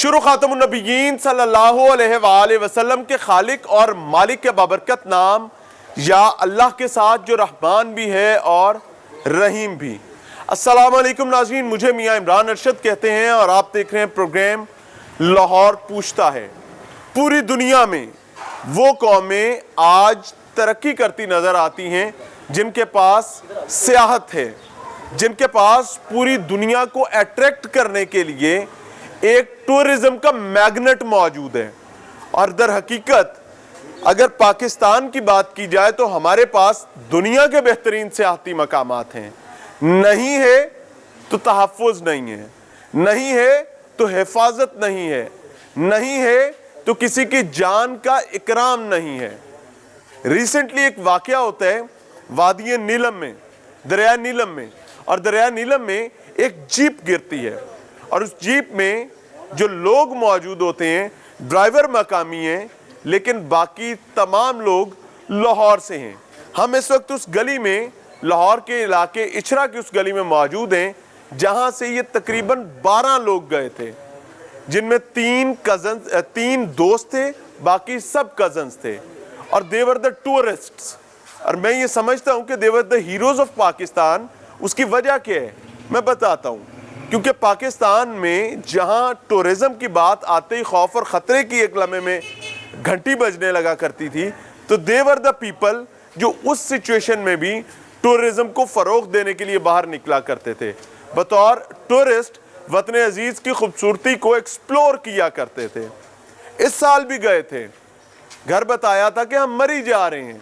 शुरू खातमुन नबीयीन सल्लल्लाहु अलैहि वआलैहि वसल्लम के खालिक और मालिक के बाबरकत नाम या अल्लाह के साथ जो रहमान भी है और रहीम भी। अस्सलाम वालेकुम नाज़रीन, मुझे मियाँ इमरान अरशद कहते हैं और आप देख रहे हैं प्रोग्राम लाहौर पूछता है। पूरी दुनिया में वो कौमें आज तरक्की करती नज़र आती हैं जिनके पास सियाहत है, जिनके पास पूरी दुनिया को अट्रैक्ट करने के लिए एक टूरिज्म का मैग्नेट मौजूद है। और दर हकीकत अगर पाकिस्तान की बात की जाए तो हमारे पास दुनिया के बेहतरीन सियाहती मकामात हैं। नहीं है तो तहफ़्फ़ुज़ नहीं है, नहीं है तो हिफाजत नहीं है, नहीं है तो किसी की जान का इकराम नहीं है। रिसेंटली एक वाक़या होता है वादी नीलम में, दरिया नीलम में, और दरिया नीलम में एक जीप गिरती है और उस जीप में जो लोग मौजूद होते हैं, ड्राइवर मकामी हैं लेकिन बाकी तमाम लोग लाहौर से हैं। हम इस वक्त उस गली में, लाहौर के इलाके इचरा की उस गली में मौजूद हैं जहां से ये तकरीबन 12 लोग गए थे, जिनमें 3 दोस्त थे, बाकी सब कजन्स थे। और दे वर द टूरिस्ट्स। और मैं ये समझता हूं कि they were the heroes of Pakistan. उसकी वजह क्या है मैं बताता हूं। क्योंकि पाकिस्तान में जहां टूरिज्म की बात आते ही खौफ और ख़तरे की एक लम्हे में घंटी बजने लगा करती थी, तो दे वर द पीपल जो उस सिचुएशन में भी टूरिज्म को फ़रोग़ देने के लिए बाहर निकला करते थे। बतौर टूरिस्ट वतन अजीज़ की खूबसूरती को एक्सप्लोर किया करते थे। इस साल भी गए थे, घर बताया था कि हम मरी जा रहे हैं,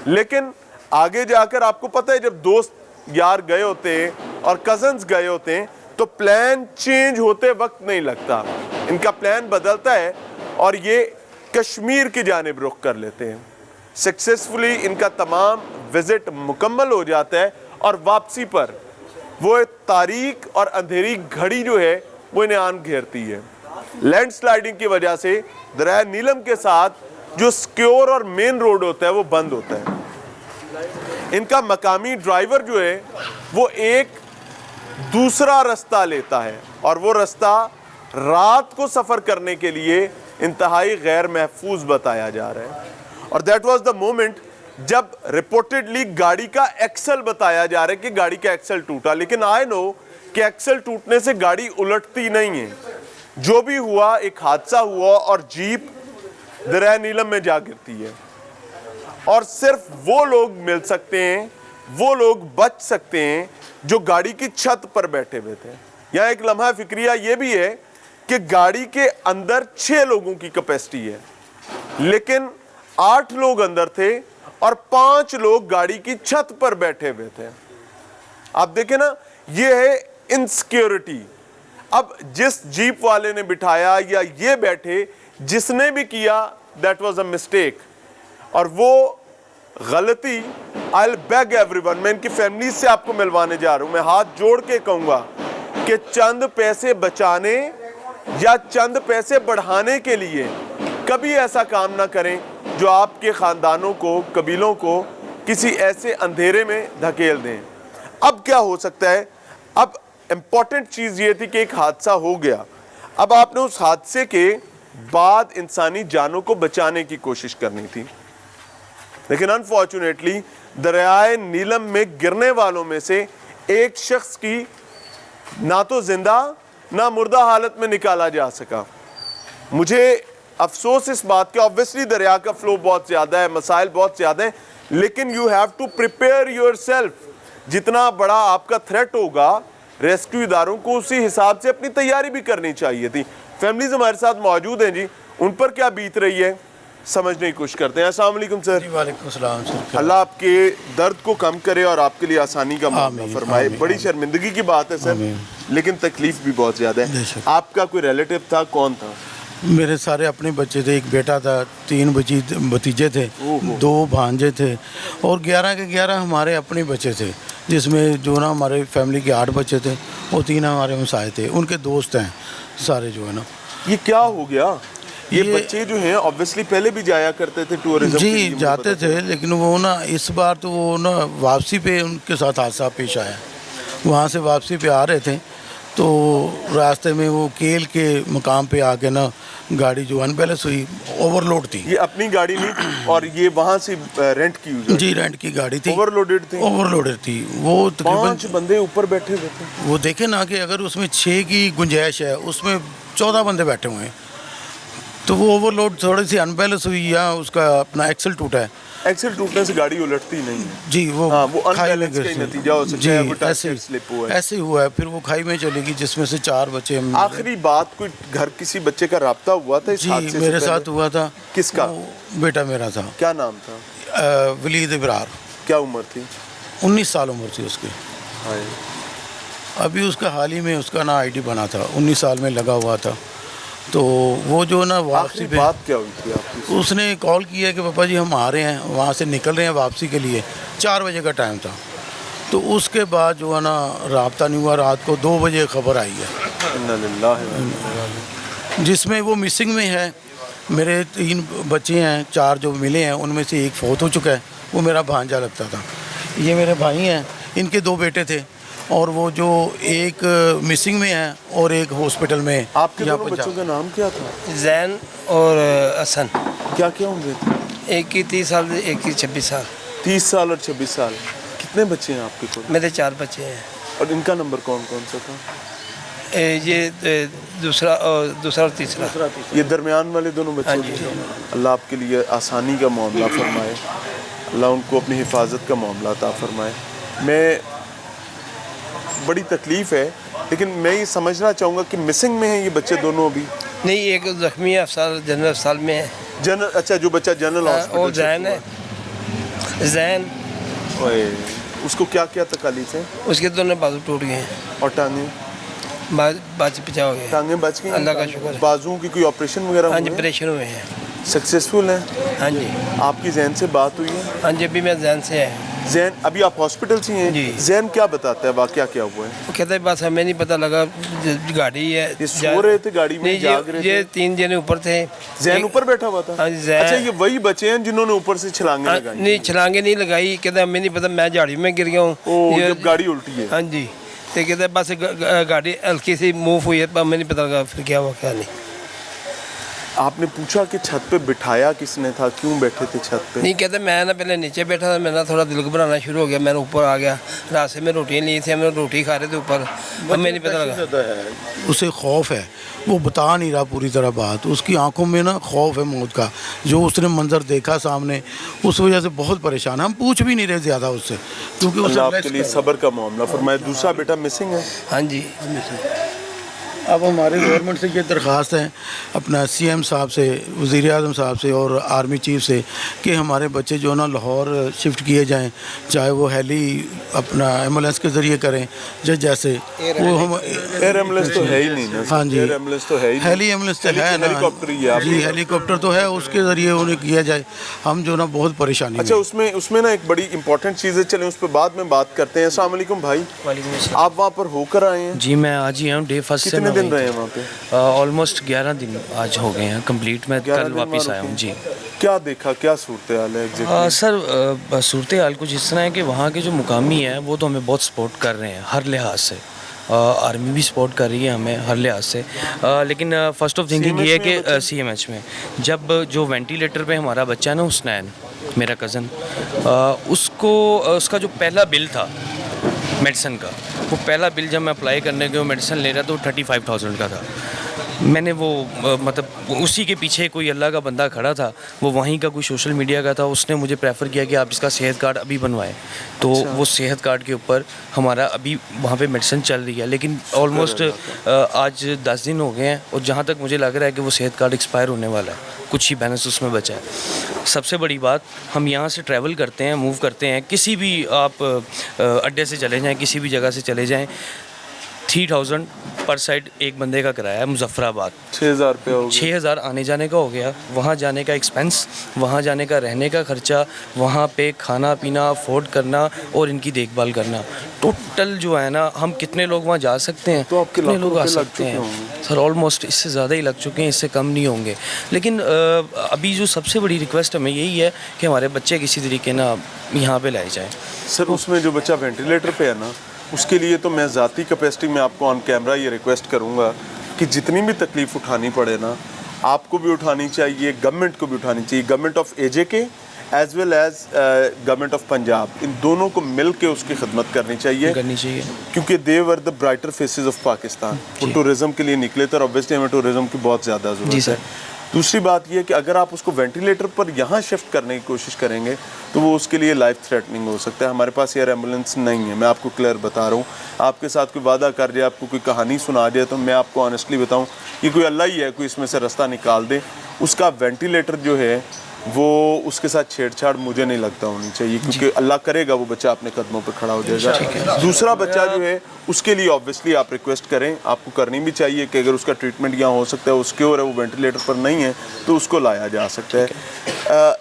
लेकिन आगे जाकर आपको पता है जब दोस्त यार गए होते हैं और कज़न्स गए होते हैं तो प्लान चेंज होते वक्त नहीं लगता, इनका प्लान बदलता है और ये कश्मीर की जानिब रुख कर लेते हैं। सक्सेसफुली इनका तमाम विज़िट मुकम्मल हो जाता है और वापसी पर वो तारीक और अंधेरी घड़ी जो है वो इन्हें आन घेरती है। लैंड स्लाइडिंग की वजह से दरिया नीलम के साथ जो सिक्योर और मेन रोड होता है वो बंद होता है। इनका मकामी ड्राइवर जो है वो एक दूसरा रास्ता लेता है और वो रास्ता रात को सफ़र करने के लिए इंतहाई गैर महफूज बताया जा रहा है। और दैट वाज द मोमेंट जब रिपोर्टेडली गाड़ी का एक्सल बताया जा रहा है कि गाड़ी का एक्सल टूटा, लेकिन आई नो कि एक्सल टूटने से गाड़ी उलटती नहीं है। जो भी हुआ एक हादसा हुआ और जीप दरिया नीलम में जा गिरती है और सिर्फ वो लोग मिल सकते हैं, वो लोग बच सकते हैं जो गाड़ी की छत पर बैठे हुए थे। यहाँ एक लम्हा फिक्रिया ये भी है कि गाड़ी के अंदर 6 लोगों की कैपेसिटी है, लेकिन 8 लोग अंदर थे और 5 लोग गाड़ी की छत पर बैठे हुए थे। आप देखें ना, ये है इनसिक्योरिटी। अब जिस जीप वाले ने बिठाया या ये बैठे, जिसने भी किया, दैट वाज अ मिस्टेक और वो गलती आई विल बेग एवरीवन। मैं इनकी फैमिली से आपको मिलवाने जा रहा हूं। मैं हाथ जोड़ के कहूंगा कि चंद पैसे बचाने या चंद पैसे बढ़ाने के लिए कभी ऐसा काम ना करें जो आपके ख़ानदानों को, कबीलों को किसी ऐसे अंधेरे में धकेल दें। अब क्या हो सकता है, अब इम्पॉर्टेंट चीज़ ये थी कि एक हादसा हो गया, अब आपने उस हादसे के बाद इंसानी जानों को बचाने की कोशिश करनी थी। लेकिन अनफॉर्चुनेटली दरियाए नीलम में गिरने वालों में से एक शख्स की ना तो जिंदा ना मुर्दा हालत में निकाला जा सका। मुझे अफसोस इस बात का, ऑब्वियसली दरिया का फ्लो बहुत ज़्यादा है, मसाइल बहुत ज़्यादा हैं, लेकिन you have to prepare yourself. जितना बड़ा आपका थ्रेट होगा, रेस्क्यू इदारों को उसी हिसाब से अपनी तैयारी भी करनी चाहिए थी। फैमिलीज हमारे साथ मौजूद हैं जी, उन पर क्या बीत रही है समझने की कोशिश करते हैं। अस्सलाम वालेकुम सर। वालेकुम सलाम सर। अल्लाह आपके दर्द को कम करे और आपके लिए आसानी का मामला फरमाए। बड़ी शर्मिंदगी की बात है सर, लेकिन तकलीफ भी बहुत ज़्यादा है। आपका कोई रिलेटिव था, कौन था? मेरे सारे अपने बच्चे थे, एक बेटा था, 3 भतीजे थे, 2 भांजे थे और 11 के 11 हमारे अपने बच्चे थे, जिसमें जो ना हमारे फैमिली के 8 बच्चे थे और 3 हमारे हमसाए थे, उनके दोस्त हैं सारे जो है ना। ये क्या हो गया? ये बच्चे जो हैं ऑब्वियसली पहले भी जाया करते थे टूरिज्म? जी जाते थे, लेकिन वो ना इस बार तो वो ना वापसी पे उनके साथ हादसा पेश आया। वहाँ से वापसी पे आ रहे थे तो रास्ते में वो केल के मकाम पे आके ना गाड़ी जो अनबैलेंस हुई, ओवरलोड थी। ये अपनी गाड़ी नहीं थी और ये वहाँ से रेंट की हुई जी रेंट की गाड़ी थी, ओवरलोडेड थी। ओवरलोडेड थी वो। 5 तकरीबन बंदे ऊपर बैठे हुए थे। वो देखे ना कि अगर उसमें 6 की गुंजाइश है, उसमें 14 बंदे बैठे हुए हैं, तो वो ओवरलोड थोड़ी सी अनबैलेंस हुई या उसका अपना एक्सल टूटा है। एक्सेल टूटने से गाड़ी उलटती नहीं है जी वो हाँ, वो खाई में अनबैलेंस का ही गिर नतीजा हो सकता जी, है, कोई टायर ऐसे स्लिप हुआ है। ऐसे ही हुआ है। फिर वो खाई में चली गई, जिसमें से 4 बच्चे हम। आखिरी बात, कोई घर किसी बच्चे का राब्ता हुआ था इस जी हादसे से मेरे पहले? साथ हुआ था। किसका? वो बेटा मेरा था, क्या नाम था? वलीद इब्रार। क्या उम्र थी? 19 साल उम्र थी उसकी। हाय। अभी उसका हाल ही में उसका ना आईडी बना था, 19 साल में लगा हुआ था। तो वो जो ना वापसी आखिरी पे बात क्या हुई थी आपकी? उसने कॉल किया कि पापा जी हम आ रहे हैं, वहाँ से निकल रहे हैं वापसी के लिए। 4 बजे का टाइम था। तो उसके बाद जो है ना राब्ता नहीं हुआ। रात को 2 बजे खबर आई है, इन्ना लिल्लाहि व इन्ना इलैहि राजिऊन। जिसमें वो मिसिंग में है। मेरे 3 बच्चे हैं, 4 जो मिले हैं उनमें से एक फौत हो चुका है, वो मेरा भांजा लगता था। ये मेरे भाई हैं, इनके 2 बेटे थे, और वो जो एक मिसिंग में है और एक हॉस्पिटल में। आपके यहाँ दोनों पंजाब। बच्चों का नाम क्या था? जैन और हसन। क्या क्या उम्र थी? एक की 30 साल, एक की 26 साल। 30 साल और 26 साल। कितने बच्चे हैं आपके कुल? मेरे 4 बच्चे हैं। और इनका नंबर कौन कौन सा था? दूसरा और तीसरा। ये दरमियान वाले दोनों हाँ बच्चे जी। थे। अल्लाह आपके लिए आसानी का मामला फरमाए, अल्लाह उनको अपनी हिफाजत का मामला अता फरमाए। मैं बड़ी तकलीफ़ है, लेकिन मैं ये समझना चाहूँगा कि मिसिंग में हैं ये बच्चे दोनों अभी? नहीं, एक जख्मी अफसर जनरल अस्पताल में है। जनरल, अच्छा जो बच्चा जनरल हॉस्पिटल और से जैन हुआ है। जैन, ओए, उसको क्या क्या तकलीफ है? उसके दोनों बाजू टूट गए हैं। और टांगे? बाजी पिछा हो गए। टांगे बच गई? अल्लाह का शुक्र है। बाजुओं की कोई ऑपरेशन वगैरह हाँ जी, हुए हैं? ऑपरेशन हुए हैं। सक्सेसफुल हैं? हाँ जी। आपकी जैन से बात हुई है? हाँ जी, अभी मैं जैन से है। जैन, अभी आप हॉस्पिटल से ही हैं? जी। जैन क्या बताता है, वाकया क्या हुआ है? वो कहता है बस हमें नहीं पता लगा, गाड़ी है। ये सो रहे थे गाड़ी में, नहीं, जाग रहे ये थे? 3 जने ऊपर थे। जैन ऊपर बैठा हुआ था? हाँ जी, जैन। अच्छा, ये वही बच्चे हैं जिन्होंने ऊपर से छलांगे लगाई? नहीं, छलांगे नहीं लगाई। कहता हमें नहीं पता, मैं झाड़ी में गिर गया हूँ। ओ, ये- जब गाड़ी उल्टी है। हाँ जी। तो कहते हैं बस गाड़ी हल्की सी मूव हुई है, पर हमें नहीं पता लगा फिर क्या हुआ क्या नहीं। आपने पूछा कि छत पे बिठाया किसने था, क्यों बैठे थे छत पे? नहीं, कहते मैं ना पहले नीचे बैठा था, मेरा थोड़ा दिल घबराना शुरू हो गया, मैंने ऊपर आ गया। रास्ते में रोटियाँ ली थी, हम रोटी खा रहे थे ऊपर, हमें नहीं पता लगा। उसे खौफ है, वो बता नहीं रहा पूरी तरह बात। उसकी आंखों में ना खौफ है मौत का, जो उसने मंजर देखा सामने, उस वजह से बहुत परेशान है। हम पूछ भी नहीं रहे ज़्यादा उससे, क्योंकि उसे अल्लाह आपके relax लिए कर- सब्र का मामला फरमाए। दूसरा बेटा मिसिंग है? हाँ जी। अब हमारी गवर्नमेंट से ये दरख्वास्त है अपना CM साहब से, वज़ीर आज़म साहब से और आर्मी चीफ से, कि हमारे बच्चे जो ना लाहौर शिफ्ट किए जाएं, चाहे वो हेली अपना एम्बुलेंस के ज़रिए करें, जैसे वो हम एयर एम्बुलेंस तो है ही नहीं ना? हाँ जी, एयर एम्बुलेंस तो है ही नहीं। हेली एम्बुलेंस तो है ना, हेलीकॉप्टर ही है आपके जी पास। हेलीकॉप्टर तो है, उसके ज़रिए उन्हें किया जाए। हम जो ना बहुत परेशानी अच्छा, में। उसमें उसमें ना एक बड़ी इंपॉर्टेंट चीज़ है, चलें उस पर बाद में बात करते हैं। अस्सलाम वालेकुम भाई, आप वहाँ पर होकर आए हैं? जी मैं आज ही आया हूँ, डे फर्स्ट से कितने मैं दिन वहीं रहे हैं वहाँ पे? ऑलमोस्ट 11 दिन आज हो गए हैं कंप्लीट। मैं 11 कल दिन वापस वहाँ आया हूँ रुके? जी। क्या देखा, क्या सूरत हाल है एग्जैक्टली? सर सूरत हाल कुछ इस तरह है कि वहाँ के जो मुकामी हैं वो तो हमें बहुत सपोर्ट कर रहे हैं हर लिहाज से। आर्मी भी सपोर्ट कर रही है हमें हर लिहाज से। लेकिन फर्स्ट ऑफ थिंकिंग ये है कि CMH में जब जो वेंटिलेटर पे हमारा बच्चा है ना, हुसनैन मेरा कज़न, उसको उसका जो पहला बिल था मेडिसिन का, वो पहला बिल जब मैं अप्लाई करने के वो मेडिसिन ले रहा था, वो 35,000 का था। मैंने वो मतलब उसी के पीछे कोई अल्लाह का बंदा खड़ा था, वो वहीं का कोई सोशल मीडिया का था, उसने मुझे प्रेफर किया कि आप इसका सेहत कार्ड अभी बनवाएं। तो वो सेहत कार्ड के ऊपर हमारा अभी वहाँ पे मेडिसिन चल रही है, लेकिन ऑलमोस्ट आज 10 दिन हो गए हैं और जहाँ तक मुझे लग रहा है कि वो सेहत कार्ड एक्सपायर होने वाला है, कुछ ही बैलेंस उसमें बचा है। सबसे बड़ी बात, हम यहाँ से ट्रैवल करते हैं, मूव करते हैं, किसी भी आप अड्डे से चले जाएँ, किसी भी जगह से चले जाएँ, 3000 पर साइड एक बंदे का किराया है। मुजफ्फराबाद 6,000 रुपये हो गए। 6,000 आने जाने का हो गया, वहाँ जाने का एक्सपेंस, वहाँ जाने का रहने का खर्चा, वहाँ पे खाना पीना अफोर्ड करना और इनकी देखभाल करना, टोटल जो है ना, हम कितने लोग वहाँ जा सकते हैं? तो आपके कितने लाखों लोग आ रुपए लग सकते चुके हैं? होंगे। सर ऑलमोस्ट इससे ज़्यादा ही लग चुके हैं, इससे कम नहीं होंगे। लेकिन अभी जो सबसे बड़ी रिक्वेस्ट हमें यही है कि हमारे बच्चे किसी तरीके ना यहाँ पे लाए जाएँ। सर उसमें जो बच्चा वेंटिलेटर पे है ना, اس کے لیے تو میں ذاتی کیپیسٹی میں آپ کو آن کیمرہ یہ ریکویسٹ کروں گا کہ جتنی بھی تکلیف اٹھانی پڑے نا آپ کو بھی اٹھانی چاہیے, گورنمنٹ کو بھی اٹھانی چاہیے, government of A J K as well as government of Punjab, ان دونوں کو مل کے اس کی خدمت کرنی چاہیے کیونکہ دے ور دا برائٹر فیسز آف پاکستان. وہ ٹورزم کے لیے نکلے تھے اور obviously ہمیں ٹورزم کی بہت زیادہ ضرورت ہے. دوسری بات یہ کہ اگر آپ اس کو وینٹیلیٹر پر یہاں شفٹ کرنے کی کوشش کریں گے تو وہ اس کے لیے لائف تھریٹننگ ہو سکتا ہے. ہمارے پاس ایئر ایمبولینس نہیں ہے, میں آپ کو کلیئر بتا رہا ہوں. آپ کے ساتھ کوئی وعدہ کر جائے, آپ کو کوئی کہانی سنا دے تو میں آپ کو آنیسٹلی بتاؤں کہ کوئی اللہ ہی ہے کوئی اس میں سے رستہ نکال دے. اس کا وینٹیلیٹر جو ہے وہ اس کے ساتھ چھیڑ چھاڑ مجھے نہیں لگتا ہونی چاہیے کیونکہ اللہ کرے گا وہ بچہ اپنے قدموں پہ کھڑا ہو جائے گا. دوسرا بچہ جو ہے اس کے لیے obviously آپ ریکویسٹ کریں, آپ کو کرنی بھی چاہیے کہ اگر اس کا ٹریٹمنٹ یہاں ہو سکتا ہے, اس کے اور وہ وینٹیلیٹر پر نہیں ہے تو اس کو لایا جا سکتا ہے.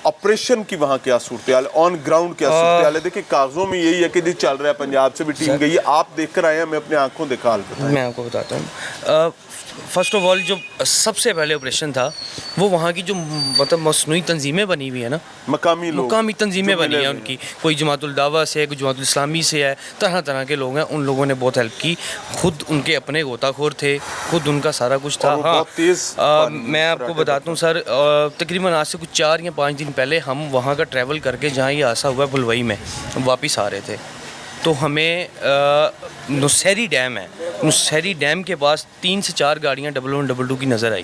آپریشن کی وہاں کیا صورتحال ہے, آن گراؤنڈ کیا صورتحال ہے؟ دیکھیں کاغذوں میں یہی ہے کہ جی چل رہا ہے, پنجاب سے بھی ٹیم گئی ہے, آپ دیکھ کر آئے ہیں, میں اپنے آنکھوں دکھا بتائیں. میں آپ کو بتاتا ہوں. فرسٹ آف آل جو سب سے پہلے آپریشن تھا وہ وہاں کی جو مطلب مصنوعی تنظیمیں بنی ہوئی ہیں نا, مقامی تنظیمیں بنی ہیں ان کی, کوئی جماعت الدعوہ سے ہے, کوئی جماعت الاسلامی سے ہے, طرح طرح کے لوگ ہیں, ان لوگوں نے بہت ہیلپ کی. خود ان کے اپنے غوطہ خور تھے, خود ان کا سارا کچھ تھا. ہاں میں آپ کو بتاتا ہوں سر, تقریباً آج سے کچھ 4 یا 5 دن پہلے ہم وہاں کا ٹریول کر کے جہاں یہ حادثہ ہوا ہے بلوئی میں واپس آ رہے تھے تو ہمیں نوسیری ڈیم ہے, نوسیری ڈیم کے پاس 3 سے 4 گاڑیاں 1122 کی نظر آئی.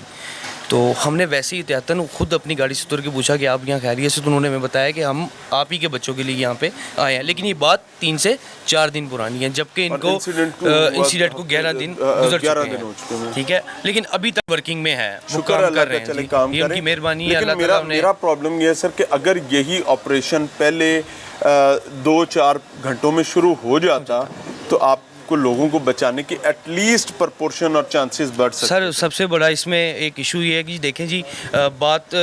تو ہم نے ویسے ہی احتیاطاً خود اپنی گاڑی سے اتر کے پوچھا کہ آپ یہاں خیریت سے, تو انہوں نے ہمیں بتایا کہ ہم آپ ہی کے بچوں کے لیے یہاں پہ آئے ہیں. لیکن یہ بات 3 سے 4 دن پرانی ہے, جبکہ ان کو انسیڈنٹ کو 11 دن گزر چکے ہیں. ٹھیک ہے, لیکن ابھی تک ورکنگ میں ہے, شکر اللہ کا, چلے کام کریں. ان کی مہربانی ہے. لیکن میرا پرابلم یہ ہے سر کہ اگر یہی آپریشن پہلے 2-4 گھنٹوں میں شروع ہو جاتا تو آپ کو لوگوں کو بچانے کی ایٹ لیسٹ پرپورشن اور چانسز بڑھ سکتے. سر سب سے بڑا اس میں ایک ایشو یہ ہے کہ دیکھیں جی, بات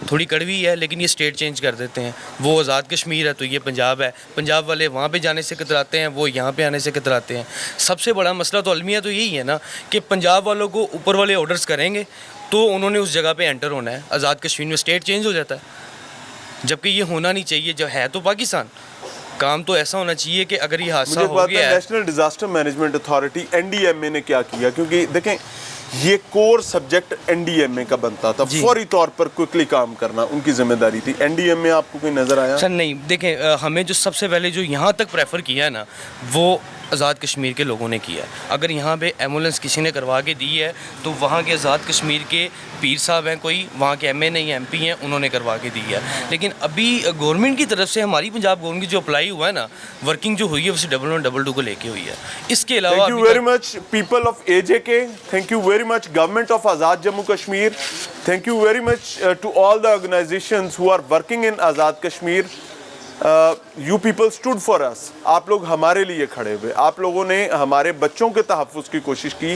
تھوڑی کڑوی ہے لیکن یہ اسٹیٹ چینج کر دیتے ہیں. وہ آزاد کشمیر ہے تو یہ پنجاب ہے, پنجاب والے وہاں پہ جانے سے کتراتے ہیں, وہ یہاں پہ آنے سے کتراتے ہیں. سب سے بڑا مسئلہ تو المیہ تو یہی ہے نا کہ پنجاب والوں کو اوپر والے آرڈرز کریں گے تو انہوں نے اس جگہ پہ انٹر ہونا ہے. آزاد کشمیر میں اسٹیٹ چینج ہو جاتا ہے, جبکہ یہ ہونا نہیں چاہیے. جو ہے تو پاکستان, کام تو ایسا ہونا چاہیے کہ اگر یہ حادثہ ہو گیا ہے. National disaster management authority NDMA نے کیا کیا, کیونکہ دیکھیں یہ کور سبجیکٹ NDMA کا بنتا تھا, فوری طور پر کوئکلی کام کرنا ان کی ذمہ داری تھی. NDMA آپ کو کوئی نظر آیا؟ سر نہیں, دیکھیں ہمیں جو سب سے پہلے جو یہاں تک پریفر کیا ہے نا وہ آزاد کشمیر کے لوگوں نے کیا ہے. اگر یہاں پہ ایمبولینس کسی نے کروا کے دی ہے تو وہاں کے آزاد کشمیر کے پیر صاحب ہیں, کوئی وہاں کے MA نہیں MP ہیں, انہوں نے کروا کے دی ہے. لیکن ابھی گورنمنٹ کی طرف سے ہماری پنجاب گورنمنٹ کی جو اپلائی ہوا ہے نا, ورکنگ جو ہوئی ہے اسے 1122 کو لے کے ہوئی ہے. اس کے علاوہ thank you very much people of AJK, thank you very much government of Azad Jammu Kashmir, thank you very much to all the organizations who are working in Azad Kashmir. You people stood for us, آپ لوگ ہمارے لیے کھڑے ہوئے, آپ لوگوں نے ہمارے بچوں کے تحفظ کی کوشش کی,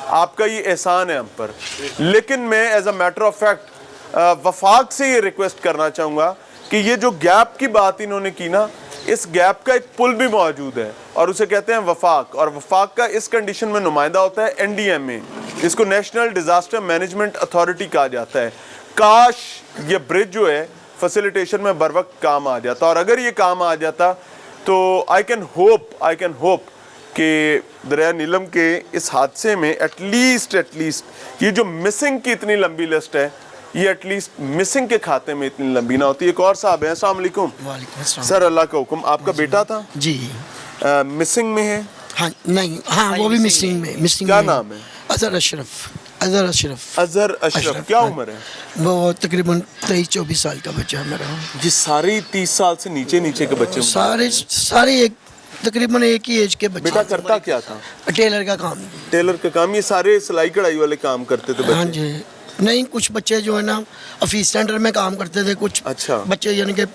آپ کا یہ احسان ہے ہم پر. لیکن میں as a matter of fact وفاق سے یہ ریکویسٹ کرنا چاہوں گا کہ یہ جو گیپ کی بات انہوں نے کی نا, اس گیپ کا ایک پل بھی موجود ہے اور اسے کہتے ہیں وفاق, اور وفاق کا اس کنڈیشن میں نمائندہ ہوتا ہے NDMA, اس کو نیشنل ڈیزاسٹر مینجمنٹ اتھارٹی کہا جاتا ہے. کاش یہ برج جو ہے فیسیلیٹیشن میں بر وقت کام آ جاتا, اور اگر یہ کام آ جاتا تو آئی کین ہوپ کہ دریائے نیلم کے اس حادثے میں ایٹ لیسٹ یہ جو مسنگ کی اتنی لمبی لسٹ ہے, یہ ایٹ لیسٹ مسنگ کے کھاتے میں اتنی لمبی نہ ہوتی. ایک اور صاحب ہیں, السلام علیکم. وعلیکم السلام. سر اللہ کا حکم, آپ کا بیٹا تھا جی مسنگ میں ہے؟ ہاں نہیں, ہاں وہ بھی مسنگ میں. کیا نام ہے؟ اظہر اشرف. کیا عمر ہے؟ وہ تقریباً 23-24 سال کا بچہ ہے میرا. یہ سارے 30 سال سے نیچے کے بچے سارے ایک تقریباً ایک ہی ایج کے بچے. بیٹا کرتا کیا تھا؟ ٹیلر کا کام. ٹیلر کا کام. یہ سارے سلائی کڑھائی والے کام کرتے تھے؟ ہاں جی. نہیں, کچھ بچے جو ہے نا آفس سینٹر میں کام کرتے تھے, کچھ بچے یعنی کہ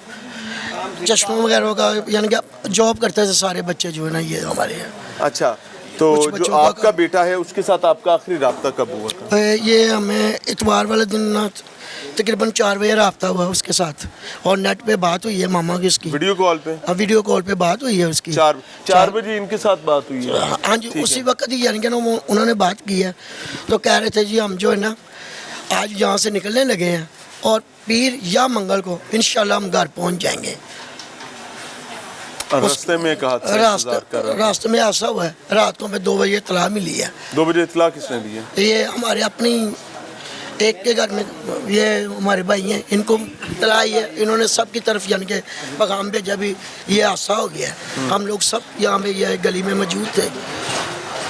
چشموں وغیرہ کا یعنی کہ جاب کرتے تھے. سارے بچے جو ہے نا یہ ہمارے ہیں. اچھا, تو جو آپ کا بیٹا ہے اس کے ساتھ آپ کا آخری رابطہ کب ہوا تھا؟ یہ ہمیں اتوار والے دن تقریباً 4 بجے رابطہ ہوا اس کے ساتھ, اور نیٹ پہ بات ہوئی ہے ماما کی اس کی, ویڈیو کال پہ. ویڈیو کال پہ بات ہوئی ہے اس کی. 4 بجے ان کے ساتھ بات ہوئی ہے؟ ہاں جی, اسی وقت ہی یعنی کہ انہوں نے بات کی ہے. تو کہہ رہے تھے جی ہم جو ہے نا آج یہاں سے نکلنے لگے ہیں اور پیر یا منگل کو انشاءاللہ ہم گھر پہنچ جائیں گے. और रास्ते में एक हादसा इंतजार कर रहा था। रास्ते में हादसा हुआ है, रात को हमें 2 बजे इत्तला मिली है। 2 बजे इत्तला किसने दी है? ये हमारे अपनी एक के घर में, ये हमारे भाई हैं, इनको इत्तला आई है, इन्होंने सब की तरफ यानी कि पैगाम भेजा भी ये हादसा हो गया है। हम लोग सब यहाँ पे ये गली में मौजूद थे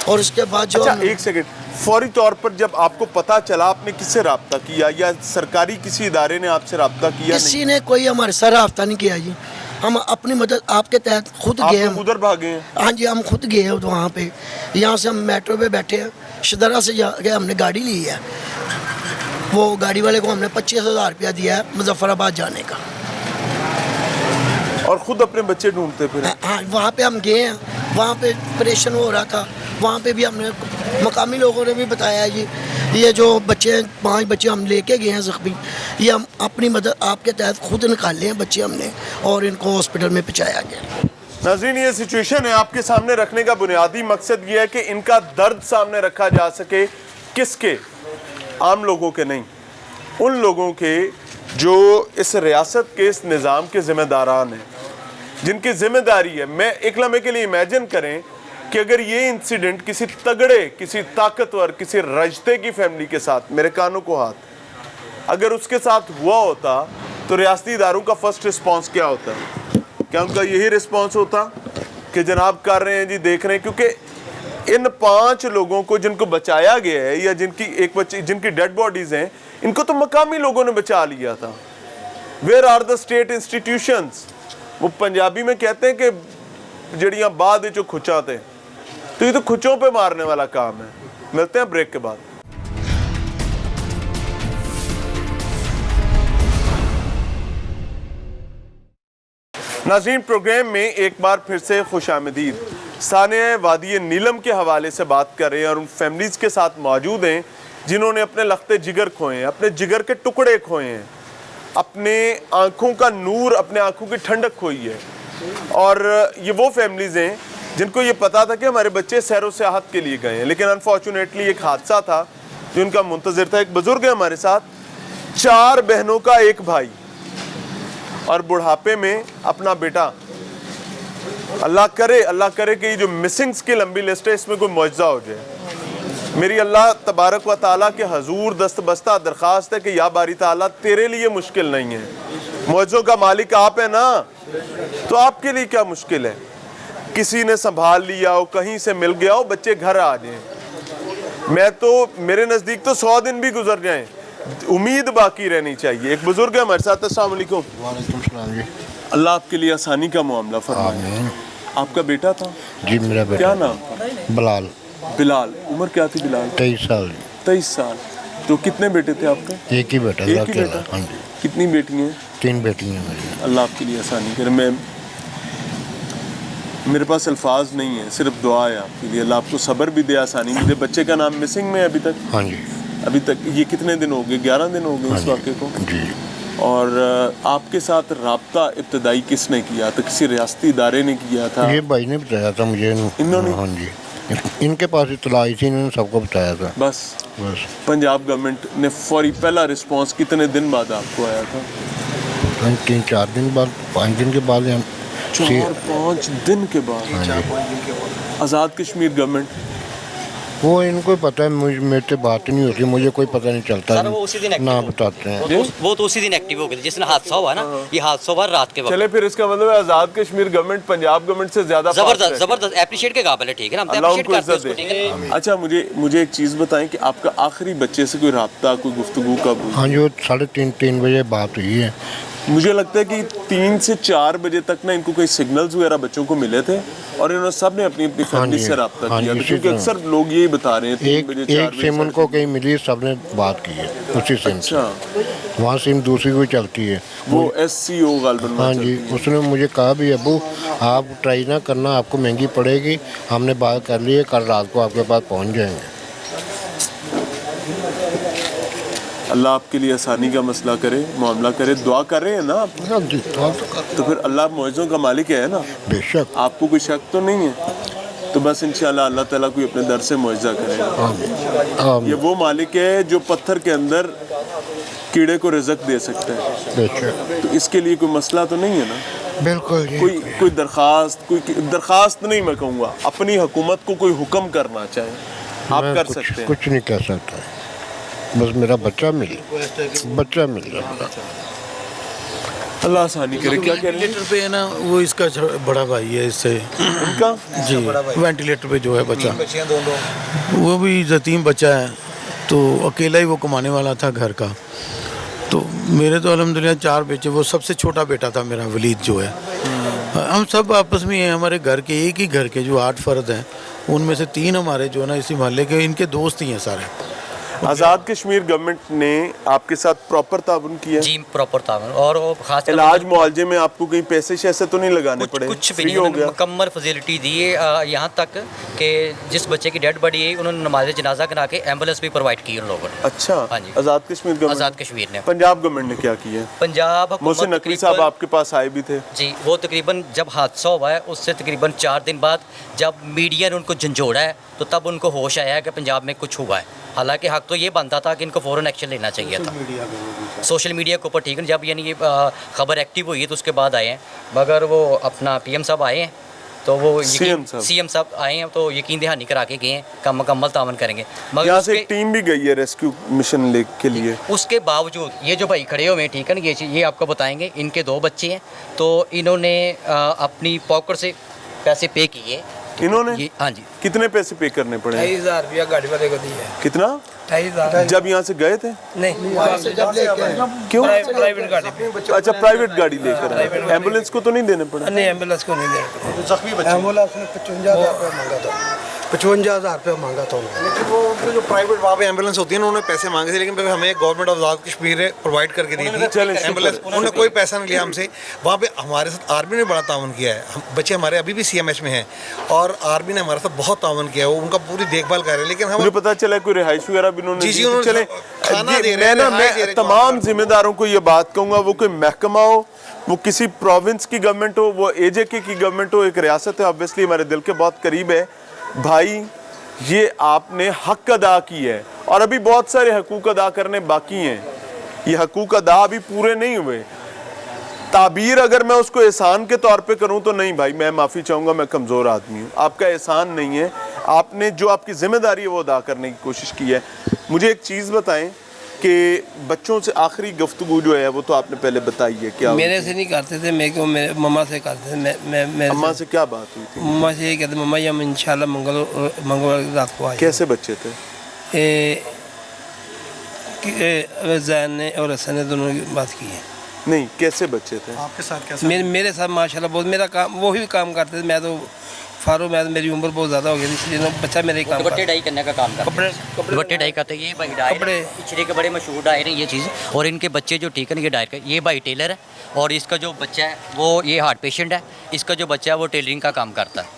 और उसके बाद जो अच्छा एक सेकंड, फौरी तौर पर जब आपको पता चला आपने किससे राब्ता किया या सरकारी किसी इदारे ने आपसे राब्ता किया? किसी ने कोई हमारे साथ राब्ता नहीं किया जी, हम अपनी मदद आपके तहत खुद आप गए लोग उधर भागे हैं? हाँ जी, हम खुद गए हैं वहाँ पे। यहाँ से हम मेट्रो पे बैठे हैं, शदरा से जाके हमने गाड़ी ली है, वो गाड़ी वाले को हमने 25,000 रुपया दिया है मुजफ्फराबाद जाने का। और खुद अपने बच्चे ढूंढते फिर? हाँ, वहाँ पे हम गए हैं, वहाँ पे ऑपरेशन हो रहा था, वहाँ पे भी हमने मकामी लोगों ने भी बताया जी, ये जो बच्चे हैं 5 बच्चे हम लेके गए हैं ज़ख्मी, ये हम अपनी मदद आपके तहत खुद निकाले हैं बच्चे हमने और इनको हॉस्पिटल में पहुँचाया गया। नाज़रीन, ये सिचुएशन है आपके सामने रखने का बुनियादी मकसद ये है कि इनका दर्द सामने रखा जा सके। किसके? आम लोगों के नहीं, उन लोगों के जो इस रियासत के इस निज़ाम के ज़िम्मेदारान हैं, जिनकी ज़िम्मेदारी है। मैं एक लम्हे के लिए इमेजिन करें कि अगर ये इंसिडेंट किसी तगड़े, किसी ताकतवर, किसी रजते की फैमिली के साथ, मेरे कानों को हाथ, अगर उसके साथ हुआ होता तो रियासती इदारों का फर्स्ट रिस्पॉन्स क्या होता? क्या उनका यही रिस्पॉन्स होता कि जनाब कर रहे हैं जी, देख रहे हैं? क्योंकि इन 5 लोगों को जिनको बचाया गया है या जिनकी डेड बॉडीज़ हैं, इनको तो मकामी लोगों ने बचा लिया था। Where are the state institutions? वो पंजाबी में कहते हैं कि जड़ियाँ बाद जो खुचा थे, तो ये तो खुचों पे मारने वाला काम है। मिलते हैं ब्रेक के बाद। नाज़रीन, प्रोग्राम में एक बार फिर से खुशामदीद। सानिया वादी नीलम के हवाले से बात कर रहे हैं और उन फैमिलीज़ के साथ मौजूद हैं जिन्होंने अपने लख्ते जिगर खोए हैं, अपने जिगर के टुकड़े खोए हैं, अपने आँखों का नूर, अपने आँखों की ठंडक खोई है। और ये वो फैमिलीज़ हैं जिनको ये पता था कि हमारे बच्चे सैर व सियाहत के लिए गए हैं, लेकिन अनफॉर्चुनेटली एक हादसा था जो उनका मुंतज़िर था। एक बुज़ुर्ग है हमारे साथ, 4 बहनों का एक भाई और बुढ़ापे में अपना बेटा। अल्लाह करे कि ये जो मिसिंग्स की लंबी लिस्ट है इसमें कोई मुआवजा हो जाए। मेरी अल्लाह तबारक व ताला के हजूर दस्तबस्ता दरख्वास्त है कि या बारी ताला तेरे लिए मुश्किल नहीं है, मुआवज़ों का मालिक आप है ना, तो आपके लिए क्या मुश्किल है? किसी ने संभाल लिया हो, कहीं से मिल गया हो, बच्चे घर आ जाए। मैं तो, मेरे नज़दीक तो 100 दिन भी गुजर जाएं, उम्मीद बाकी रहनी चाहिए। एक बुजुर्ग है हमारे साथ। अस्सलाम वालेकुम। वालेकुम सलाम जी। अल्लाह आपके लिए आसानी का मामला फरमाए। आपका बेटा था? जी मेरा बेटा। क्या नाम? बिलाल। बिलाल। उम्र क्या थी बिलाल? 23 साल। 23 साल। तो कितने बेटे थे आपके? एक ही बेटा। एक ही बेटा? हाँ जी। कितनी बेटियाँ? 3 बेटियाँ मेरी। अल्लाह आपके लिए आसानी करे। मेरे पास अल्फाज नहीं है, सिर्फ दुआ है आपके लिए। अल्लाह आपको सब्र भी दे, आसानी भी दे। बच्चे का नाम मिसिंग में है अभी तक? हाँ जी। अभी तक ये कितने दिन हो गए? 11 दिन हो गए इस वाक़े को। जी। और आपके साथ राब्ता इब्तदाई किसने किया था? किसी रियासती इदारे ने किया था? ये भाई ने बताया था मुझे। इन्होंने? हाँ जी, इनके पास इत्तला आई थी, इन्होंने सबको बताया था। बस पंजाब गवर्नमेंट ने फौरी पहला रिस्पांस कितने दिन बाद आपको आया था? 3-4 दिन बाद, 5 दिन के बाद। 4-5 दिन के बाद। आज़ाद कश्मीर गवर्नमेंट? वो इनको पता है, मेरे से बात नहीं होती, मुझे कोई पता नहीं चलता। सर वो उसी दिन ना बताते हैं। वो तो उसी दिन एक्टिव हो गए थे जिस दिन हादसा हुआ ना। ये हादसा हुआ रात के वक्त। चले फिर इसका मतलब है आज़ाद कश्मीर गवर्नमेंट पंजाब गवर्नमेंट से ज़्यादा जबरदस्त एप्रिशिएट के काबिल है। ठीक है ना, हम एप्रिशिएट करते हैं उसको। ठीक है। अच्छा, मुझे एक चीज़ बताएं कि आपका आखिरी बच्चे से कोई राब्ता, कोई गुफ्तगू कब हुई? हाँ जी, वो 3:30 बजे बात हुई है। मुझे लगता है कि 3 से 4 बजे तक ना इनको कोई सिग्नल्स वगैरह बच्चों को मिले थे और इन्होंने सब ने अपनी अपनी फैमिली से रब्ता किया, क्योंकि अक्सर लोग यही बता रहे हैं 3 बजे 4 बजे। एक सिम उनको कहीं मिली, सब ने बात की है उसी सिम से। वहाँ सिम दूसरी कोई चलती है, वो SCO गालबन। हाँ जी, उसने मुझे कहा भी अबू आप ट्राई ना करना, आपको महंगी पड़ेगी, हमने बात कर ली है, कल रात को आपके पास पहुँच जाएंगे। अल्लाह आपके लिए आसानी का मसला करे, मामला करे। दुआ कर रहे हैं ना आप? हाँ जी, तो फिर अल्लाह मुआवज़ों का मालिक है ना? बेशक। आपको कोई शक तो नहीं है? तो बस इंशाल्लाह अल्लाह ताला कोई अपने दर से मुआवज़ा करेगा। ये वो मालिक है जो पत्थर के अंदर कीड़े को रिज़्क दे सकता है, बेशक तो इसके लिए कोई मसला तो नहीं है ना? बिल्कुल जी। कोई दरखास्त नहीं मैं कहूँगा, अपनी हुकूमत को कोई हुक्म करना चाहे आप मैं कर सकते हैं। कुछ नहीं कह सकता, बस मेरा बच्चा मिल जाए। अल्लाह आसानी करे। क्या कह रहे हैं वेंटिलेटर पे है ना, वो इसका बड़ा भाई है इससे इनका? जी, वेंटिलेटर पे जो है बच्चा, वो भी यतीम बच्चा है, तो अकेला ही वो कमाने वाला था घर का। तो मेरे तो अल्हम्दुलिल्लाह 4 बच्चे, वो सबसे छोटा बेटा था मेरा वलीद जो है। हम सब आपस में हैं, हमारे घर के एक ही घर के जो 8 फर्द हैं, उनमें से 3 हमारे जो है ना इसी मोहल्ले के, इनके दोस्त ही हैं सारे। आज़ाद कश्मीर गवर्नमेंट ने आपके साथ प्रॉपर ताउन किया? जी प्रॉपर ताउन, और वो खास इलाज मुआवजे में आपको कहीं पैसे शैसे तो नहीं लगाने पड़े? कुछ भी फ्री नहीं, हो उन्होंने गया? मुकम्मल फैसिलिटी दी है। यहाँ तक कि जिस बच्चे की डेड बॉडी है उन्होंने नमाज जनाजा करा के एम्बुलेंस भी प्रोवाइड की उन लोगों ने। अच्छा, हाँ जी। आज़ाद कश्मीर गवर्नमेंट, आज़ाद कश्मीर ने। पंजाब गवर्नमेंट ने क्या किया? पंजाब मोहसिन हुकूमत नकवी साहब तकरीबन- आपके पास आए भी थे? जी, वो तकरीबन जब हादसा हुआ है उससे तकरीबन 4 दिन बाद जब मीडिया ने उनको झंझोड़ा है तो तब उनको होश आया है कि पंजाब में कुछ हुआ है। हालांकि हक तो ये बनता था कि इनको फ़ौरन एक्शन लेना चाहिए था सोशल मीडिया के ऊपर, ठीक है। जब यानी ये खबर एक्टिव हुई है तो उसके बाद आए हैं, मगर वो अपना PM साहब आए हैं तो वो CM साहब आए हैं तो यकीन दहानी करा के गए हैं का मुकम्मल तावन करेंगे। मगर यहाँ से एक टीम भी गई है रेस्क्यू मिशन के लिए। उसके बावजूद ये जो भाई खड़े हुए हैं, ठीक है ना, ये आपको बताएंगे, इनके 2 बच्चे हैं तो इन्होंने अपनी पॉकेट से पैसे पे किए। इन्होंने? हाँ जी। कितने पैसे पे करने पड़े? 2,500 रुपया गाड़ी वाले को दिया। कितना? 2,500। जब यहाँ से गए थे? नहीं, वहाँ से जब लेके आए, क्यों? प्राइवेट गाड़ी पे। अच्छा, प्राइवेट गाड़ी लेकर आए। एम्बुलेंस को तो नहीं देने पड़े? नहीं, एम्बुलेंस को नहीं देना। जख्मी बच्चे, एम्बुलेंस ने 55,000 रुपये मांगा था, 55,000 रुपये मांगा था उन्होंने। लेकिन वो उनके जो प्राइवेट वहाँ पे एम्बुलेंस होती है ना, उन्होंने पैसे मांगे थे, लेकिन फिर हमें गवर्नमेंट ऑफ आज़ाद कश्मीर ने प्रोवाइड करके दी थी एम्बुलेंस। उन्होंने कोई पैसा नहीं लिया हमसे। वहाँ पे हमारे साथ आर्मी ने बड़ा ताउन किया है। बच्चे हमारे अभी भी CMH में हैं और आर्मी ने हमारे साथ बहुत ताउन किया है, वो उनका पूरी देखभाल कर रहे हैं। लेकिन मुझे पता चला कोई रिहाइश वगैरह भी उन्होंने जी, दी। उन्होंने चले खाना दे रहे हैं, मैं तमाम जिम्मेदारों को ये बात कहूँगा, वो कोई महकमा हो, वो किसी प्रोविंस की गवर्नमेंट हो, वो AJK की गवर्नमेंट हो, एक रियासत है, ऑब्वियसली हमारे दिल के बहुत करीब है भाई, ये आपने हक अदा की है और अभी बहुत सारे हकूक अदा करने बाकी हैं। ये हकूक अदा अभी पूरे नहीं हुए। ताबीर अगर मैं उसको एहसान के तौर पे करूं तो नहीं भाई, मैं माफ़ी चाहूँगा, मैं कमज़ोर आदमी हूँ, आपका एहसान नहीं है, आपने जो आपकी ज़िम्मेदारी है वो अदा करने की कोशिश की है। मुझे एक चीज़ बताएं कि बच्चों से आखिरी गुफ्तगू जो है वो तो आपने पहले बताई है, क्या मेरे से नहीं करते थे, मेरे मम्मा से करते थे। मैं अम्मा से क्या बात हुई थी? मम्मा से ये कहते, मम्मा ये हम इंशाल्लाह मंगलवार की रात को आए। कैसे बच्चे थे? जैन ने और हसन ने दोनों की बात की है। नहीं, कैसे बच्चे थे? आपके साथ कैसा? मेरे साथ माशाल्लाह बहुत, मेरा काम वो ही काम करते थे। मैं तो मेरी उम्र बहुत ज़्यादा हो गई थी, इसलिए ना बच्चा मेरे ही काम दुपट्टे डाई करने का काम करता है। कपड़े दुपट्टे डाई करते हैं। ये भाई डायर, कपड़े। पिछले के बड़े मशहूर डायर हैं ये चीज़। और इनके बच्चे जो, ठीक है ना, ये डायर का, ये भाई टेलर है और इसका जो बच्चा है वो ये हार्ट पेशेंट है, इसका जो बच्चा है वो टेलरिंग का काम करता है।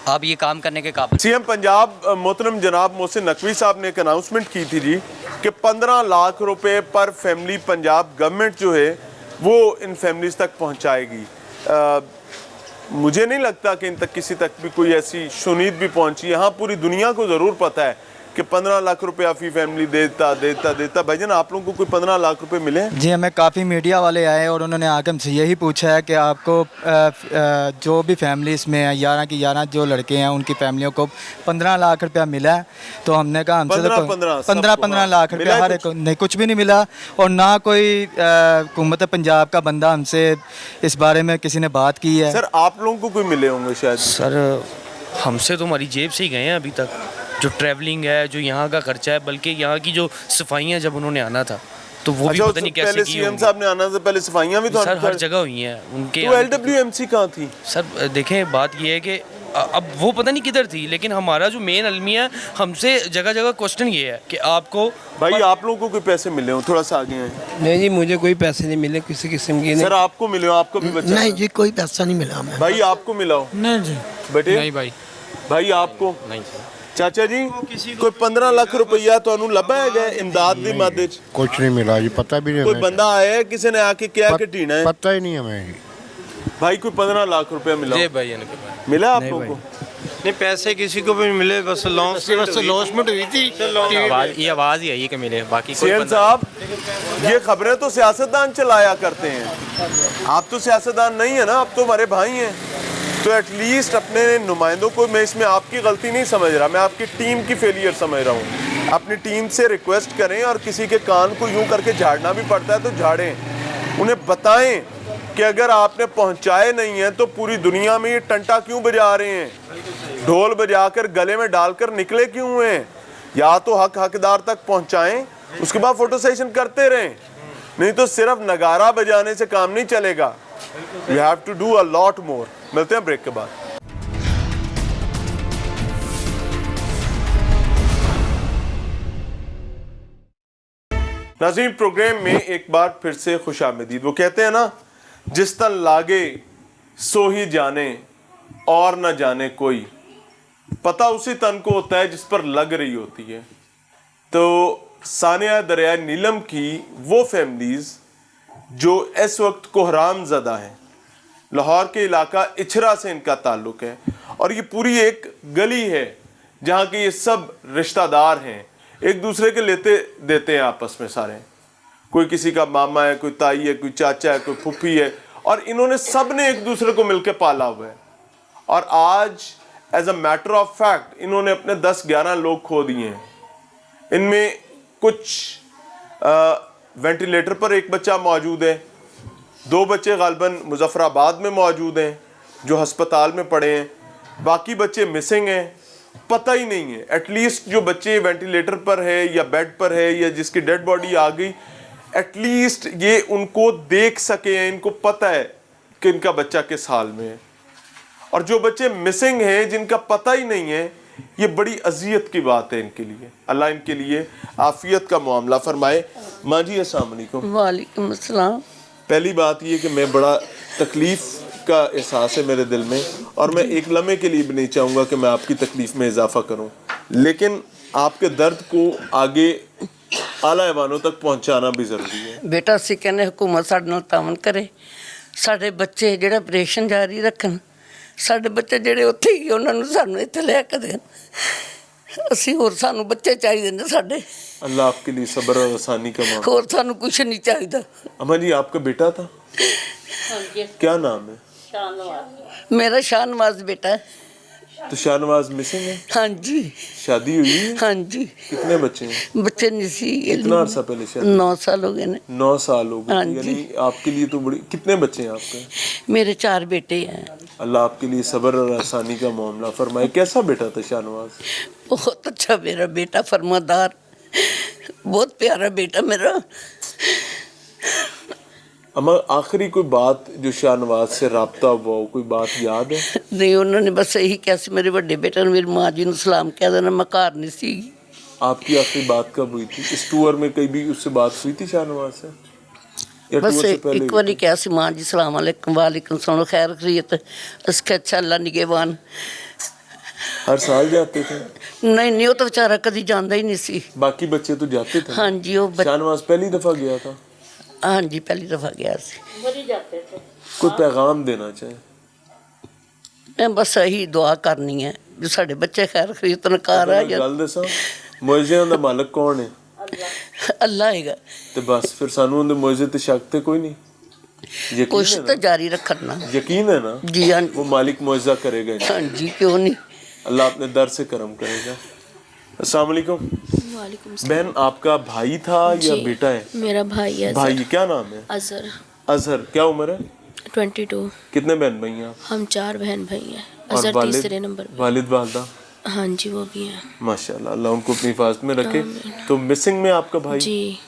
अब ये काम करने के काबिल। CM पंजाब मोहतरम जनाब मोहसिन नकवी साहब ने एक अनाउंसमेंट की थी जी कि 15 लाख रुपए पर फैमिली पंजाब गवर्नमेंट जो है वो इन फैमिलीज तक पहुंचाएगी। मुझे नहीं लगता कि इन तक किसी तक भी कोई ऐसी शुनीद भी पहुंची। यहाँ पूरी दुनिया को ज़रूर पता है कि 15 लाख रुपया फी फैमिली देता। भाईजान, आप लोगों को कोई 15 लाख रुपए मिले? जी, हमें काफ़ी मीडिया वाले आए और उन्होंने आके हमसे यही पूछा है कि आपको जो भी फैमिलीज़ में है 11 की 11 जो लड़के हैं उनकी फैमिलियों को 15 लाख रुपया मिला है। तो हमने कहा हमसे 15 लाख रुपया हर एक नहीं, कुछ भी नहीं मिला। और ना कोई हुकूमत पंजाब का बंदा हमसे इस बारे में किसी ने बात की है। सर, आप लोगों को कोई मिले होंगे शायद? सर, हमसे तो हमारी जेब से ही गए हैं अभी तक। जो ट्रैवलिंग है, जो यहाँ का खर्चा है, बल्कि यहाँ की जो सफाइयाँ जब उन्होंने आना था तो वो भी पता नहीं कैसे की CM साहब ने आना से पहले सफाइयाँ भी तो सर हर जगह हुई हैं उनके। तो LWMC कहाँ थी? सर देखें, बात ये है कि अब वो पता नहीं किधर थी, लेकिन हमारा जो मेन अलमिया हमसे जगह जगह क्वेश्चन ये है कि आपको भाई आप लोगों को कोई पैसे मिले हो? थोड़ा सा आगे आए। नहीं जी, मुझे कोई पैसे नहीं मिले किसी किस्म के। सर, आपको मिले हो? आपको भी बच्चा? नहीं जी, कोई पैसा नहीं मिला हमें। भाई आपको मिला हो? नहीं जी, बेटे नहीं भाई आपको नहीं? चाचा जी, कोई 15 लाख रुपया तो लभा है इमदाद दी मदद? कुछ नहीं मिला जी, पता भी नहीं कोई हमें। बंदा आया है किसी ने आके क्या कि टीना है? पता ही नहीं हमें। भाई कोई 15 लाख रुपया मिला? जी भाई, मिला आप लोगों को? नहीं पैसे किसी को भी मिले, बस लॉन्चमेंट हुई थी। ये आवाज़ ही है कि मिले, बाकी सीएम साहब, ये खबरें तो सियासतदान चलाया करते हैं, आप तो सियासतदान नहीं है ना, आप तो हमारे भाई हैं, तो एटलीस्ट अपने नुमाइंदों को, मैं इसमें आपकी गलती नहीं समझ रहा, मैं आपकी टीम की फेलियर समझ रहा हूँ। अपनी टीम से रिक्वेस्ट करें, और किसी के कान को यूं करके झाड़ना भी पड़ता है तो झाड़ें, उन्हें बताएं कि अगर आपने पहुंचाए नहीं हैं तो पूरी दुनिया में ये टंटा क्यों बजा रहे हैं, ढोल बजाकर गले में डालकर निकले क्यों हुए हैं। या तो हक हकदार तक पहुंचाएं, उसके बाद फोटो सेशन करते रहें, नहीं तो सिर्फ नगारा बजाने से काम नहीं चलेगा। You have to do a lot more. मिलते हैं ब्रेक के बाद। नाज़रीन, प्रोग्राम में एक बार फिर से खुशामदीद। वो कहते हैं ना, जिस तन लागे सो ही जाने और न जाने कोई, पता उसी तन को होता है जिस पर लग रही होती है। तो सानिया दरिया नीलम की वो फैमिलीज़ जो इस वक्त कोहराम ज़दा हैं, लाहौर के इलाका इछरा से इनका ताल्लुक़ है, और ये पूरी एक गली है जहाँ के ये सब रिश्तेदार हैं, एक दूसरे के लेते देते हैं आपस में सारे, कोई किसी का मामा है, कोई ताई है, कोई चाचा है, कोई फूफी है, और इन्होंने सब ने एक दूसरे को मिलकर पाला हुआ है। और आज as a matter of fact इन्होंने अपने 10-11 लोग खो दिए हैं। इनमें कुछ वेंटिलेटर पर एक बच्चा मौजूद है, 2 बच्चे गालिबन मुजफ्फराबाद में मौजूद हैं जो हस्पताल में पड़े हैं, बाकी बच्चे मिसिंग हैं, पता ही नहीं है। एटलीस्ट जो बच्चे वेंटिलेटर पर है या बेड पर है या जिसकी डेड बॉडी आ गई, एटलीस्ट ये उनको देख सके, इनको पता है कि इनका बच्चा किस हाल में है। और जो बच्चे मिसिंग हैं, जिनका पता ही नहीं है, ये बड़ी अजियत की बात है इनके लिए। अल्लाह इनके लिए आफियत का मामला फरमाए। माँ जी अस्सलाम वालेकुम। वालेकुम अस्सलाम। पहली बात ये कि मैं बड़ा तकलीफ़ का एहसास है मेरे दिल में, और मैं एक लम्हे के लिए भी नहीं चाहूँगा कि मैं आपकी तकलीफ़ में इजाफा करूँ, लेकिन आपके दर्द को आगे आला ऐवानों तक पहुँचाना भी ज़रूरी है। बेटा ਅਸੀਂ ਕਹਿੰਦੇ हुकूमत ਸਾਡੇ ਨਾਲ ਤਾਵਨ ਕਰੇ, ਸਾਡੇ ਬੱਚੇ ਜਿਹੜਾ ਆਪਰੇਸ਼ਨ ਜਾਰੀ ਰੱਖਣ, ਸਾਡੇ ਬੱਚੇ ਜਿਹੜੇ ਉੱਥੇ ਹੀ ਉਹਨਾਂ ਨੂੰ ਸਾਨੂੰ ਇੱਥੇ ਲੈ ਕੇ ਦੇਣ, ਅਸੀਂ ਹੋਰ ਸਾਨੂੰ ਬੱਚੇ ਚਾਹੀਦੇ ਨੇ ਸਾਡੇ। अल्लाह आपके लिए सब्र और आसानी का मामला। ਹੋਰ ਸਾਨੂੰ ਕੁਝ ਨਹੀਂ ਚਾਹੀਦਾ। अम्मा जी, आपका बेटा था, क्या नाम है? मेरा शाहनवाज बेटा है। तो शाहनवाज मिसिंग है? हाँ जी। शादी हुई है? हाँ जी। कितने बच्चे हैं? बच्चे नहीं सी। कितना अर्सा पहले शादी? 9 साल हो गए ने। 9 साल हो गए। हाँ यानी जी। आपके लिए तो बड़ी। कितने बच्चे हैं आपके? मेरे 4 बेटे हैं। अल्लाह आपके लिए सब्र और आसानी का मामला फरमाए। कैसा बेटा था शाहनवाज? बहुत अच्छा मेरा बेटा, फरमादार, बहुत प्यारा बेटा मेरा। अम्मा, आखिरी कोई बात जो शाहनवाज से राब्ता हुआ हो, कोई बात याद है? नहीं, उन्होंने बस यही कहा सी मेरे बड़े बेटे ने मेरी माँ जी ने सलाम कह देना, मैं घर नहीं सी। आपकी आखिरी बात कब हुई थी? इस टूर में कहीं भी उससे बात हुई थी शाहनवाज से, या बस टूर से पहले? एक बार कहा सी माँ जी सलाम अलैकुम, वालेकुम सुनो खैर खरीत, उसके अच्छा अल्लाह निगहबान। हर साल जाते थे? नहीं नहीं, वो तो बेचारा कभी जाता ही नहीं सी। बाकी बच्चे तो जाते थे? हाँ जी। वो शाहनवाज पहली दफा गया था? हाँ जी, पहली दफा गया सी। कोई पैगाम देना चाहे? मैं बस यही दुआ करनी है जो साढ़े बच्चे खैर खरीत न घर आ जाए। गल दसा, मुआजिज़ियां दा मालिक कौन है? अल्लाह हैगा। ते बस फिर सानू उनदे मुआजिज़े ते शक ते कोई नहीं। यकीन कोशिश है तो ना? जारी रखना। यकीन है ना? जी हाँ। वो मालिक मुआजिज़ा करेगा। हाँ जी, क्यों नहीं। अल्लाह अपने दर से करम करेगा। अस्सलाम वालेकुम। वालेकुम बहन, आपका भाई था या बेटा है? मेरा भाई है। भाई, क्या नाम है? अजहर। अजहर, क्या उम्र है? 22। कितने बहन भाई हैं आप? हम 4 बहन भाई हैं। और अजहर वालिद? तीसरे नंबर पे। वालिद वालदा? हाँ जी, वो भी हैं। माशाल्लाह, अल्लाह उनको अपनी हिफाजत में रखे। तो मिसिंग में आपका भाई? जी।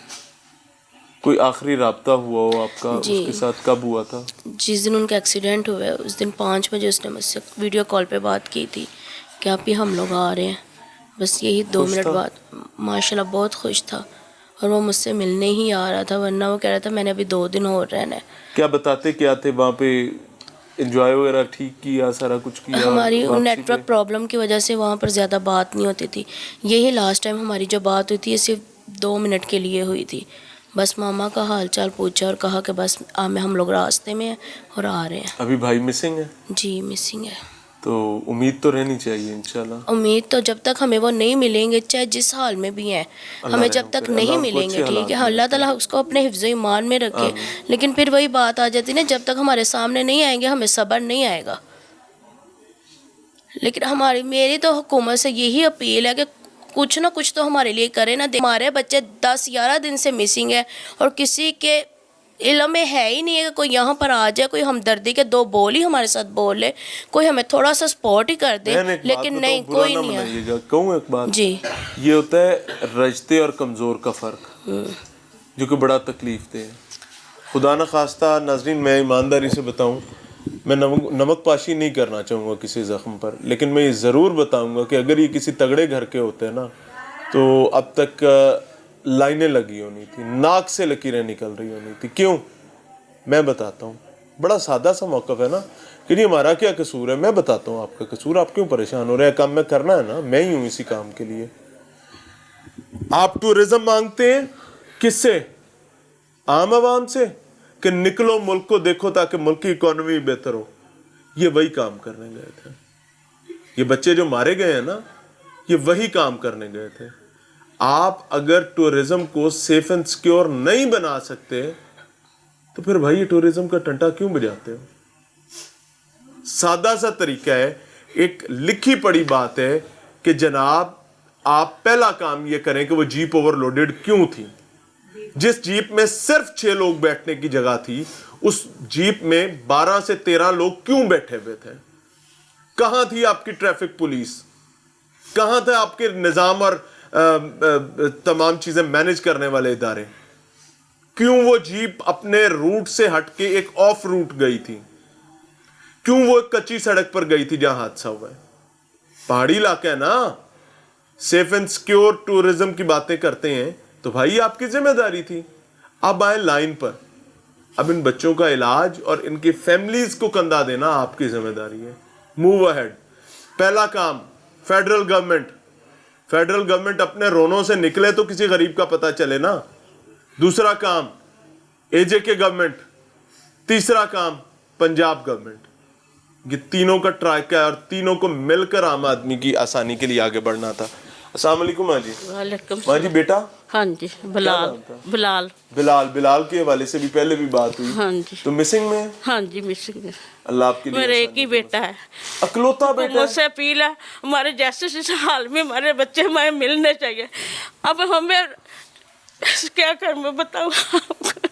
कोई आखिरी राब्ता हुआ हो आपका जी। उसके साथ, कब हुआ था? जिस दिन उनका एक्सीडेंट हुआ है उस दिन 5 बजे उसने मुझसे वीडियो कॉल पे बात की थी कि आप ही हम लोग आ रहे हैं। बस यही 2 मिनट बाद माशाल्लाह बहुत खुश था, और वो मुझसे मिलने ही आ रहा था, वरना वो कह रहा था मैंने अभी 2 दिन और रहना है। क्या बताते क्या थे वहाँ पे? एंजॉय वगैरह ठीक किया, सारा कुछ किया? हमारी वापसी नेटवर्क पे? प्रॉब्लम की वजह से वहाँ पर ज़्यादा बात नहीं होती थी। यही लास्ट टाइम हमारी जो बात हुई थी ये सिर्फ 2 मिनट के लिए हुई थी। बस मामा का हाल चाल पूछा और कहा कि बस हम लोग रास्ते में हैं और आ रहे हैं। अभी भाई मिसिंग है? जी, मिसिंग है। तो उम्मीद तो रहनी चाहिए इंशाल्लाह। उम्मीद तो जब तक हमें वो नहीं मिलेंगे, चाहे जिस हाल में भी हैं, हमें जब तक नहीं मिलेंगे, ठीक है, अल्लाह ताला उसको अपने हिफ्ज़ ईमान में रखे। लेकिन फिर वही बात आ जाती है ना, जब तक हमारे सामने नहीं आएंगे हमें सब्र नहीं आएगा। लेकिन मेरी तो हुकूमत से यही अपील है कि कुछ ना कुछ तो हमारे लिए करे ना। हमारे बच्चे 10-11 दिन से मिसिंग है और किसी के इल्म में है ही नहीं है कि कोई यहाँ पर आ जाए, कोई हमदर्दी के 2 बोल ही हमारे साथ बोल ले, कोई हमें थोड़ा सा सपोर्ट ही कर दे, लेकिन नहीं, कोई नहीं है। कहूँ एक बात जी, ये होता है रजते और कमज़ोर का फ़र्क, जो कि बड़ा तकलीफ दे। खुदा न खास्ता नाज़रीन, मैं ईमानदारी से बताऊँ, मैं नमक पाशी नहीं करना चाहूँगा किसी ज़ख्म पर, लेकिन मैं ये ज़रूर बताऊँगा कि अगर ये किसी तगड़े घर के होते हैं ना, तो अब तक लाइनें लगी होनी थी, नाक से लकीरें निकल रही होनी थी। क्यों? मैं बताता हूँ। बड़ा सादा सा मौक़िफ़ है ना कि नहीं हमारा क्या कसूर है। मैं बताता हूँ आपका कसूर, आप क्यों परेशान हो रहे हैं। काम में करना है ना, मैं ही हूँ इसी काम के लिए। आप टूरिज़्म मांगते हैं किससे? आम आवाम से कि निकलो मुल्क को देखो ताकि मुल्क की इकॉनमी बेहतर हो। ये वही काम करने गए थे। ये बच्चे जो मारे गए हैं ना, ये वही काम करने गए थे। आप अगर टूरिज्म को सेफ एंड सिक्योर नहीं बना सकते तो फिर भाई ये टूरिज्म का टंटा क्यों बजाते हो? सादा सा तरीका है, एक लिखी पड़ी बात है कि जनाब आप पहला काम ये करें कि वो जीप ओवरलोडेड क्यों थी। जिस जीप में सिर्फ 6 लोग बैठने की जगह थी, उस जीप में 12 से 13 लोग क्यों बैठे हुए थे? कहां थी आपकी ट्रैफिक पुलिस? कहां थे आपके निजाम और तमाम चीजें मैनेज करने वाले इदारे? क्यों वो जीप अपने रूट से हटके एक ऑफ रूट गई थी? क्यों वो एक कच्ची सड़क पर गई थी जहां हादसा हुआ है? पहाड़ी इलाका है ना, सेफ एंड सिक्योर टूरिज्म की बातें करते हैं तो भाई आपकी जिम्मेदारी थी। अब आए लाइन पर, अब इन बच्चों का इलाज और इनकी फैमिलीज को कंधा देना आपकी जिम्मेदारी है। Move ahead. पहला काम, फेडरल गवर्नमेंट अपने रोनों से निकले तो किसी गरीब का पता चले ना। दूसरा काम एजेके गवर्नमेंट, तीसरा काम पंजाब गवर्नमेंट। ये तीनों का ट्राइका है और तीनों को मिलकर आम आदमी की आसानी के लिए आगे बढ़ना था। अस्सलाम वालेकुम माँ जी। वालेकुम। माँ जी बेटा? हाँ जी, बिलाल। बिलाल के हवाले से भी पहले भी बात हुई। हाँ जी। तो मिसिंग में? हाँ जी, मिसिंग में। अल्लाह आपके लिए। मेरा एक ही बेटा है, अकलौता बेटा। मुझसे अपील है, हमारे जैसे इस हाल में हमारे बच्चे हमें मिलने चाहिए। अब हमें क्या कर, मैं बताऊँ आपको,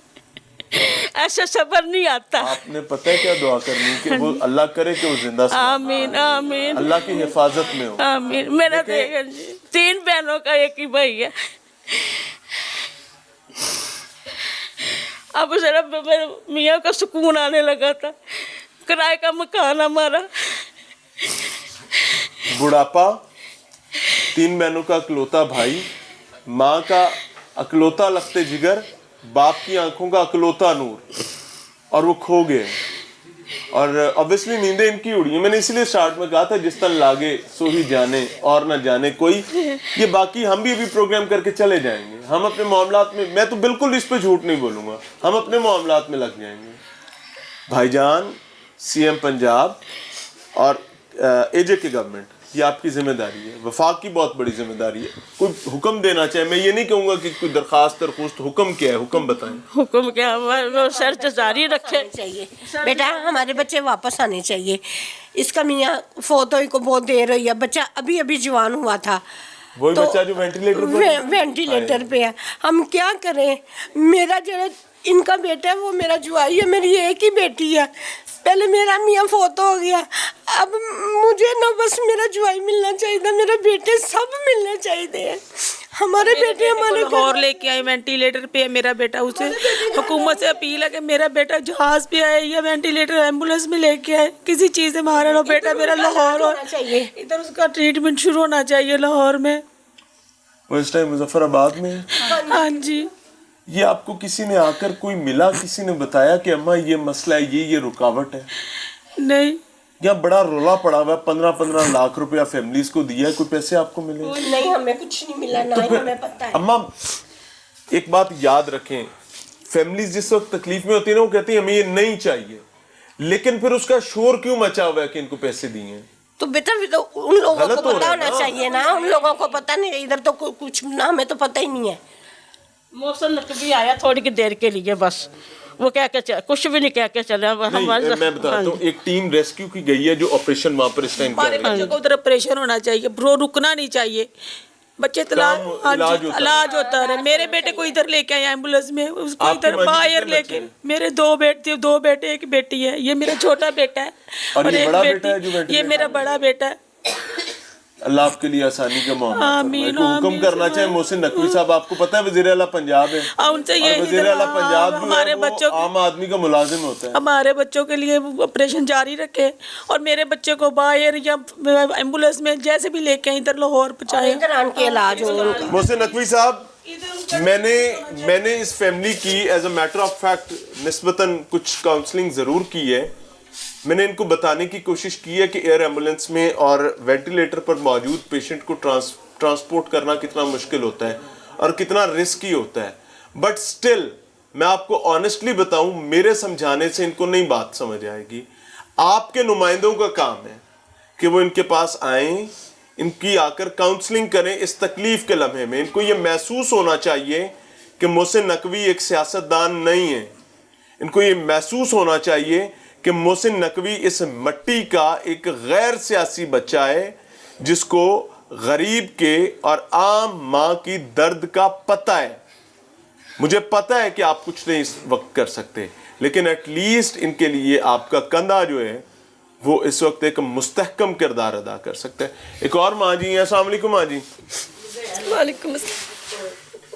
ऐसा सबर नहीं आता। आपने पता है क्या दुआ करनी कि वो अल्लाह करे कि वो जिंदा से, आमीन आमीन, अल्लाह की हिफाजत में हो। आमीन। मेरा 3 बहनों का एक ही भाई है। अब जरा मेरे मियाँ का सुकून आने लगा था, किराए का मकान हमारा। बुढ़ापा, 3 बहनों का अकलौता भाई, माँ का अकलौता लख्ते जिगर, बाप की आंखों का अकलौता नूर, और वो खो गए। और ऑब्वियसली नींदें इनकी उड़ी हैं। मैंने इसलिए स्टार्ट में कहा था जिस तन लागे सो ही जाने और ना जाने कोई। ये बाकी हम भी अभी प्रोग्राम करके चले जाएंगे। हम अपने मामलात में, मैं तो बिल्कुल इस पे झूठ नहीं बोलूँगा, हम अपने मामलात में लग जाएंगे। भाईजान, CM पंजाब और एजेके गवर्नमेंट, ये आपकी जिम्मेदारी है, वफाक की बहुत बड़ी जिम्मेदारी है। कोई हुक्म देना चाहे, मैं ये नहीं कहूँगा कि कोई दरखास्त दरखुस्त, हुक्म क्या है, हुक्म बताएं। हुक्म क्या, वो सर जारी रखे चाहिए। बेटा हमारे बच्चे वापस आने चाहिए। इसका मियाँ फोत हुई को बहुत देर हुई है, बच्चा अभी अभी जवान हुआ था। वही तो बच्चा जो वेंटिलेटर पे है। हम क्या करें? मेरा जो इनका बेटा है वो मेरा जुआई है, मेरी एक ही बेटी है। पहले मेरा मियाँ फोत हो गया, अब मुझे ना बस मेरा जुआई मिलना चाहिए, मेरे बेटे सब मिलने चाहिए। हमारे बेटे हमारे लाहौर लेके आए, वेंटिलेटर पे है मेरा बेटा। उसे हुकूमत से अपील है कि मेरा बेटा जहाज पे आए या वेंटिलेटर एम्बुलेंस में लेके आए, किसी चीज़ से मारा ना बेटा मेरा लाहौर होना चाहिए। इधर उसका ट्रीटमेंट शुरू होना चाहिए लाहौर में। वो इस टाइम मुजफ्फराबाद में? हाँ जी। ये आपको किसी ने आकर कोई मिला, किसी ने बताया कि अम्मा ये मसला है, ये रुकावट है? नहीं। यहाँ बड़ा रोला पड़ा हुआ है, 15-15 लाख रुपया फैमिलीज को दिया है, कोई पैसे आपको मिले? नहीं, हमें कुछ नहीं मिला, ना ही हमें पता है। अम्मा एक बात याद रखें, फैमिलीज जिस वक्त तकलीफ में होती है ना, वो कहती है हमें ये नहीं चाहिए, लेकिन फिर उसका शोर क्यों मचा हुआ है कि इनको पैसे दिए हैं? तो बेटा भी तो उन लोगों को पता होना चाहिए ना, उन लोगों को पता नहीं, इधर तो कुछ ना, हमें तो पता ही नहीं है। मोहसिन नकवी आया थोड़ी की देर के लिए बस, वो कह के कुछ भी नहीं कह के चला। मैं बताता हूँ, एक टीम रेस्क्यू की गई है जो ऑपरेशन वहाँ पर इस टाइम हमारे बच्चों को उधर ऑपरेशन होना चाहिए, रुकना नहीं चाहिए, बच्चे इलाज होता है। मेरे बेटे को इधर लेके आए एम्बुलेंस में, उसको इधर बाहर लेके, मेरे दो बेटे एक बेटी है, ये मेरा छोटा बेटा है और एक बेटी, ये मेरा बड़ा बेटा है। अल्लाह आपके लिए आसानी का मामला हुक्म करना चाहे। मोहसिन नकवी साहब, आपको पता है वज़ीर आला पंजाब है, उनसे ये वज़ीर आला पंजाब हमारे बच्चों, आम आदमी का मुलाजिम होता है, हमारे बच्चों के लिए ऑपरेशन जारी रखे और मेरे बच्चे को बाहर या एम्बुलेंस में जैसे भी लेके आए इधर लाहौर पहुंचाए, के इलाज हो। मोहसिन नकवी साहब, मैंने इस फैमिली की as a matter of fact निस्बतन कुछ काउंसलिंग ज़रूर की है। मैंने इनको बताने की कोशिश की है कि एयर एम्बुलेंस में और वेंटिलेटर पर मौजूद पेशेंट को ट्रांसपोर्ट करना कितना मुश्किल होता है और कितना रिस्की होता है, बट स्टिल मैं आपको ऑनेस्टली बताऊं, मेरे समझाने से इनको नहीं बात समझ आएगी। आपके नुमाइंदों का काम है कि वो इनके पास आएं, इनकी आकर काउंसलिंग करें इस तकलीफ के लम्हे में। इनको ये महसूस होना चाहिए कि मोहसिन नकवी एक सियासतदान नहीं है, इनको ये महसूस होना चाहिए कि मोहसिन नकवी इस मिट्टी का एक गैर सियासी बच्चा है जिसको गरीब के और आम माँ की दर्द का पता है। मुझे पता है कि आप कुछ नहीं इस वक्त कर सकते, लेकिन एटलीस्ट इनके लिए आपका कंधा जो है वो इस वक्त एक मुस्तहकम किरदार अदा कर सकता है। एक और माँ जी हैं, अस्सलाम वालेकुम माँ जी। वालेकुम।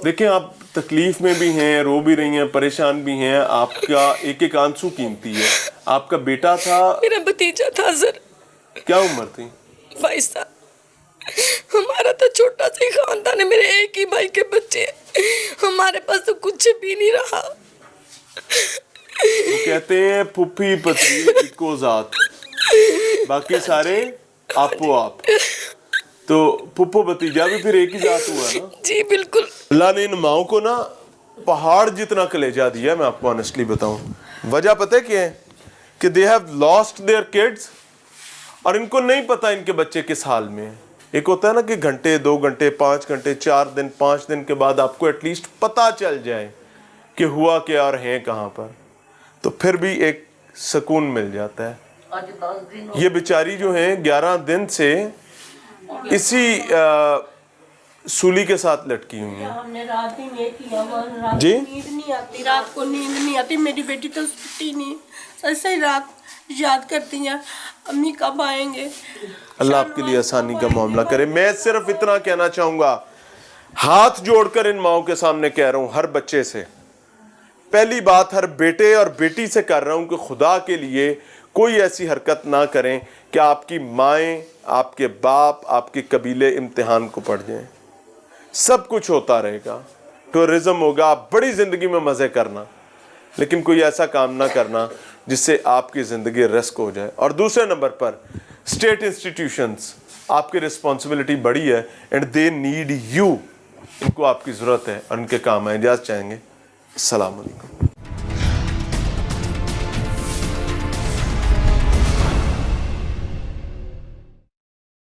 देखिए, आप तकलीफ में भी हैं, रो भी रही हैं, परेशान भी हैं, आपका एक एक आंसू कीमती है। आपका बेटा था, मेरा भतीजा था सर। क्या उम्र थी? 22 साल। हमारा तो छोटा सा खानदान है, मेरे एक ही भाई के बच्चे हैं, हमारे पास तो कुछ भी नहीं रहा। वो कहते हैं फुफी पति इको जात, बाकी सारे आपो आप। तो फुप्पो भतीजा भी फिर एक ही जात हुआ ना? जी बिल्कुल। अल्लाह ने इन माओं को ना पहाड़ जितना कलेजा दिया। मैं आपको ऑनेस्टली बताऊं, वजह पता है क्या है कि they have lost their kids, और इनको नहीं पता इनके बच्चे किस हाल में है। एक होता है ना कि घंटे 2 घंटे 5 घंटे 4 दिन 5 दिन के बाद आपको एटलीस्ट पता चल जाए कि हुआ क्या और हैं कहाँ पर, तो फिर भी एक सुकून मिल जाता है। ये बेचारी जो है 11 दिन से इसी सूली के साथ लटकी हुई है। हमने रात ही नहीं किया, रात जी? नींद नहीं आती, रात को नींद नहीं आती। मेरी बेटी तो सोती नहीं, ऐसे ही रात याद करती हैं अम्मी कब आएंगे। अल्लाह आपके लिए आसानी का मामला करे। मैं सिर्फ इतना कहना चाहूँगा, हाथ जोड़कर इन माओं के सामने कह रहा हूँ, हर बच्चे से, पहली बात हर बेटे और बेटी से कर रहा हूँ कि खुदा के लिए कोई ऐसी हरकत ना करें कि आपकी माएँ, आपके बाप, आपके कबीले इम्तिहान को पड़ जाएं। सब कुछ होता रहेगा, टूरिज्म होगा, बड़ी ज़िंदगी में मज़े करना, लेकिन कोई ऐसा काम ना करना जिससे आपकी ज़िंदगी रिस्क हो जाए। और दूसरे नंबर पर स्टेट इंस्टीट्यूशंस, आपकी रिस्पॉन्सिबिलिटी बड़ी है एंड दे नीड यू। इनको आपकी ज़रूरत है और इनके काम है। इजाज़त चाहेंगे। अस्सलाम वालेकुम।